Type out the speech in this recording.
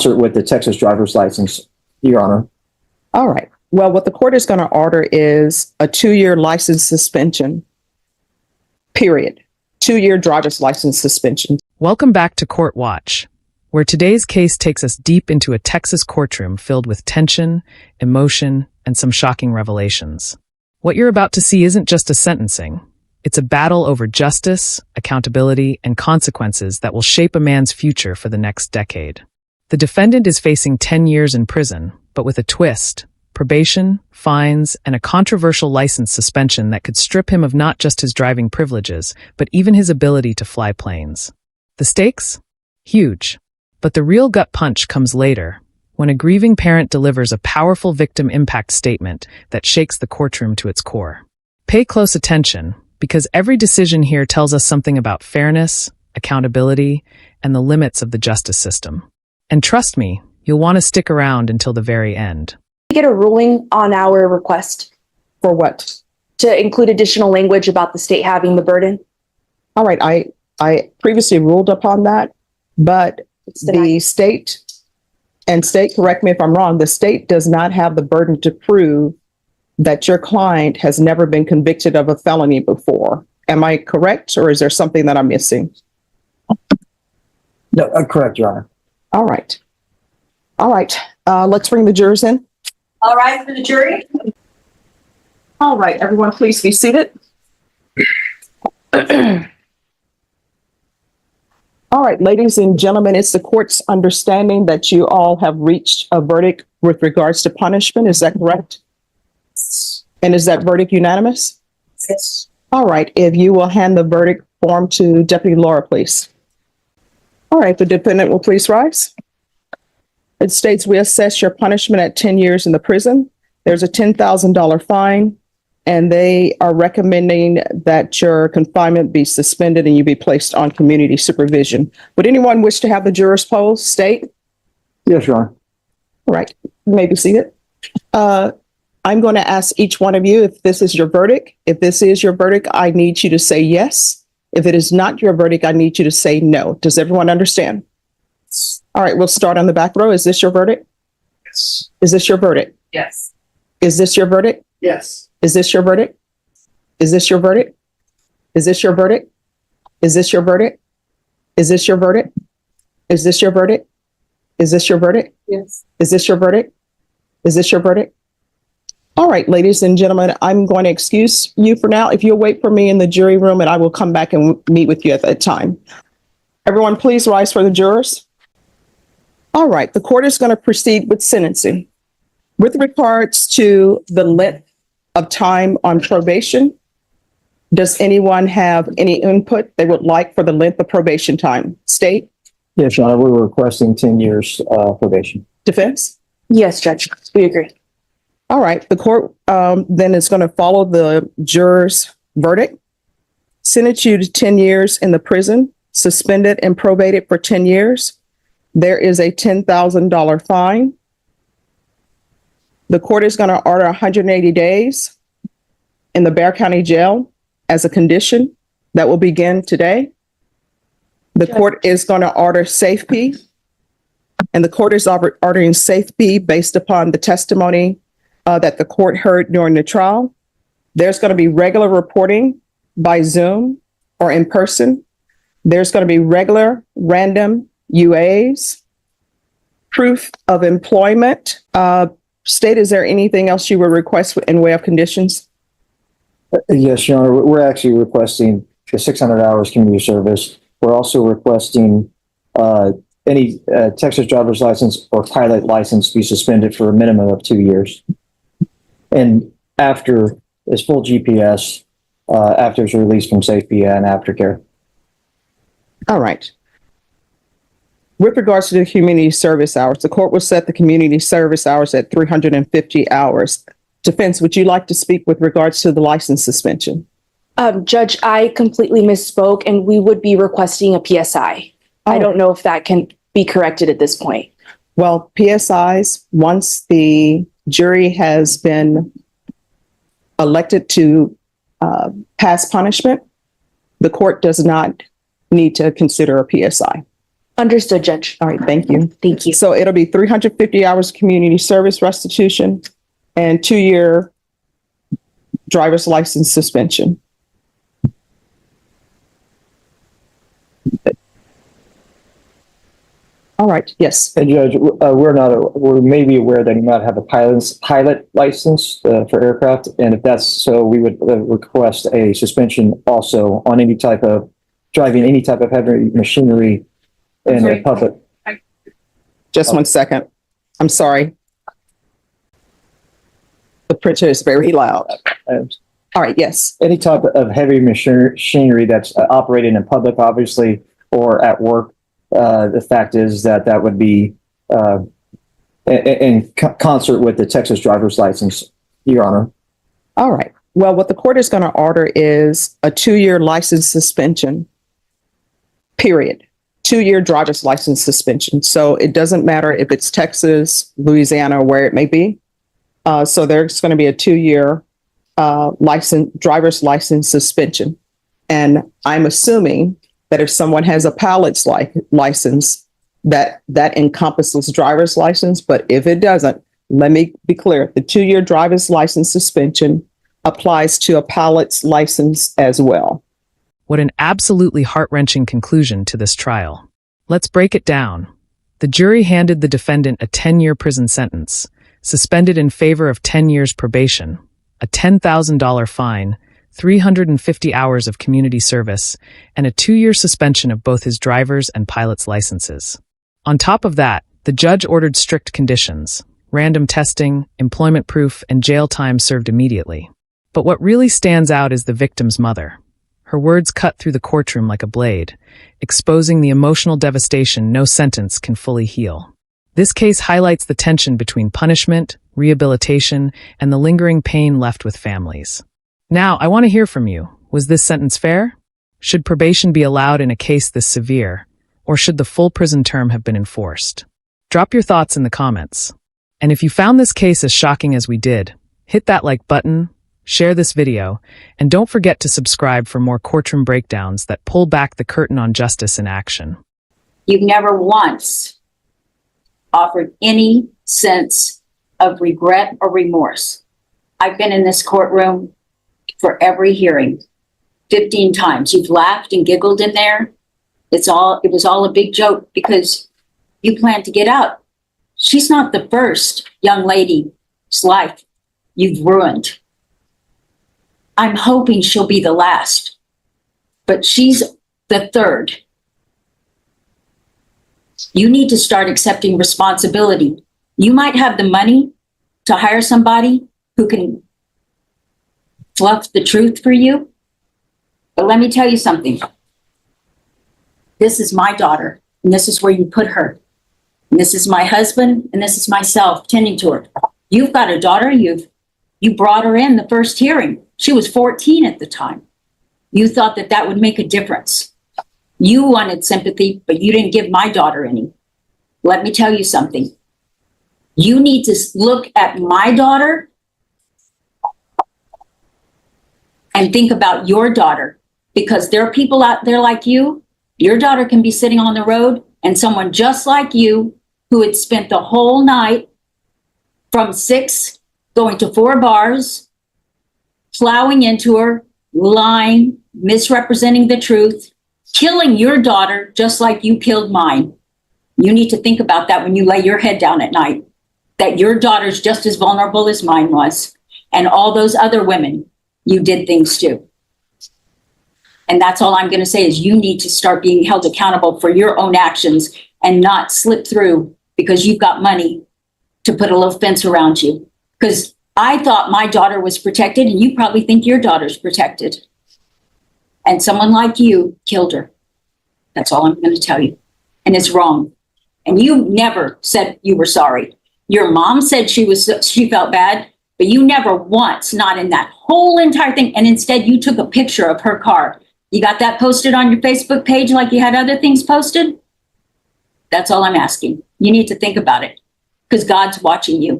With the Texas driver's license, Your Honor. All right. Well, what the court is going to order is a 2-year license suspension, period. 2-year driver's license suspension. Welcome back to Court Watch, where today's case takes us deep into a Texas courtroom filled with tension, emotion, and some shocking revelations. What you're about to see isn't just a sentencing. It's a battle over justice, accountability, and consequences that will shape a man's future for the next decade. The defendant is facing 10 years in prison, but with a twist: probation, fines, and a controversial license suspension that could strip him of not just his driving privileges, but even his ability to fly planes. The stakes? Huge. But the real gut punch comes later, when a grieving parent delivers a powerful victim impact statement that shakes the courtroom to its core. Pay close attention, because every decision here tells us something about fairness, accountability, and the limits of the justice system. And trust me, you'll want to stick around until the very end. We get a ruling on our request For what? to include additional language about the state having the burden. All right. I previously ruled upon that, but the state, correct me if I'm wrong, the state does not have the burden to prove that your client has never been convicted of a felony before. Am I correct, or is there something that I'm missing? No, correct, Your Honor. All right. All right. Let's bring the jurors in. All right, for the jury. All right. Everyone, please be seated. All right, ladies and gentlemen, it's the court's understanding that you all have reached a verdict with regards to punishment. Is that correct? And is that verdict unanimous? Yes. All right. If you will hand the verdict form to Deputy Laura, please. All right, the defendant will please rise. It states we assess your punishment at 10 years in the prison. There's a $10,000 fine, and they are recommending that your confinement be suspended and you be placed on community supervision. Would anyone wish to have the jurors poll state? Yes, Your Honor. All right, you may be seated. I'm going to ask each one of you if this is your verdict. If this is your verdict, I need you to say yes. If it is not your verdict, I need you to say no. Does everyone understand? All right, we'll start on the back row. Is this your verdict? Yes. Is this your verdict? Yes. Is this your verdict? Yes. Is this your verdict? Is this your verdict? Is this your verdict? Is this your verdict? Is this your verdict? Is this your verdict? Is this your verdict? Yes. Is this your verdict? Is this your verdict? All right, ladies and gentlemen, I'm going to excuse you for now. If you'll wait for me in the jury room, and I will come back and meet with you at that time. Everyone, please rise for the jurors. All right, the court is going to proceed with sentencing. With regards to the length of time on probation, does anyone have any input they would like for the length of probation time? State? Yes, Your Honor, we were requesting 10 years probation. Defense? Yes, Judge. We agree. All right, the court then is going to follow the juror's verdict, sentence you to 10 years in the prison, suspended and probated for 10 years. There is a $10,000 fine. The court is going to order 180 days in the Bexar County Jail as a condition that will begin today. The court is going to order safety, and the court is ordering safety based upon the testimony that the court heard during the trial. There's going to be regular reporting by Zoom or in person. There's going to be regular random UAs, proof of employment. State, is there anything else you would request in way of conditions? Yes, Your Honor, we're actually requesting the 600 hours community service. We're also requesting any Texas driver's license or pilot license be suspended for a minimum of 2 years. And after is full GPS, after it's released from safety and aftercare. All right. With regards to the community service hours, the court will set the community service hours at 350 hours. Defense, would you like to speak with regards to the license suspension? Judge, I completely misspoke, and we would be requesting a PSI. I don't know if that can be corrected at this point. Well, PSIs, once the jury has been elected to pass punishment, the court does not need to consider a PSI. Understood, Judge. All right, thank you. Thank you. So it'll be 350 hours community service restitution and 2-year driver's license suspension. All right, yes. And Judge, we may be aware that you might have a pilot license for aircraft, and if that's so, we would request a suspension also on any type of driving any type of heavy machinery in a public. Just 1 second. I'm sorry. The printer is very loud. All right, yes. Any type of heavy machinery that's operating in public, obviously, or at work. The fact is that would be in concert with the Texas driver's license, Your Honor. All right. Well, what the court is going to order is a 2-year license suspension, period. 2-year driver's license suspension. So it doesn't matter if it's Texas, Louisiana, or where it may be. So there's going to be a 2-year driver's license suspension. And I'm assuming that if someone has a pilot's license, that encompasses driver's license. But if it doesn't, let me be clear, the 2-year driver's license suspension applies to a pilot's license as well. What an absolutely heart-wrenching conclusion to this trial. Let's break it down. The jury handed the defendant a 10-year prison sentence, suspended in favor of 10 years probation, a $10,000 fine, 350 hours of community service, and a 2-year suspension of both his driver's and pilot's licenses. On top of that, the judge ordered strict conditions, random testing, employment proof, and jail time served immediately. But what really stands out is the victim's mother. Her words cut through the courtroom like a blade, exposing the emotional devastation no sentence can fully heal. This case highlights the tension between punishment, rehabilitation, and the lingering pain left with families. Now, I want to hear from you. Was this sentence fair? Should probation be allowed in a case this severe, or should the full prison term have been enforced? Drop your thoughts in the comments. And if you found this case as shocking as we did, hit that like button, share this video, and don't forget to subscribe for more courtroom breakdowns that pull back the curtain on justice in action. You've never once offered any sense of regret or remorse. I've been in this courtroom for every hearing 15 times. You've laughed and giggled in there. It was all a big joke because you plan to get out. She's not the first young lady's life you've ruined. I'm hoping she'll be the last, but she's the third. You need to start accepting responsibility. You might have the money to hire somebody who can fluff the truth for you, but let me tell you something. This is my daughter, and this is where you put her. And this is my husband, and this is myself tending to her. You've got a daughter, you brought her in the first hearing. She was 14 at the time. You thought that would make a difference. You wanted sympathy, but you didn't give my daughter any. Let me tell you something. You need to look at my daughter and think about your daughter, because there are people out there like you. Your daughter can be sitting on the road, and someone just like you who had spent the whole night from 6 going to 4 bars, plowing into her, lying, misrepresenting the truth, killing your daughter just like you killed mine. You need to think about that when you lay your head down at night, that your daughter's just as vulnerable as mine was, and all those other women you did things to. And that's all I'm going to say is you need to start being held accountable for your own actions and not slip through because you've got money to put a little fence around you. Because I thought my daughter was protected, and you probably think your daughter's protected. And someone like you killed her. That's all I'm going to tell you. And it's wrong. And you never said you were sorry. Your mom said she felt bad, but you never once, not in that whole entire thing. And instead you took a picture of her car. You got that posted on your Facebook page like you had other things posted? That's all I'm asking. You need to think about it because God's watching you.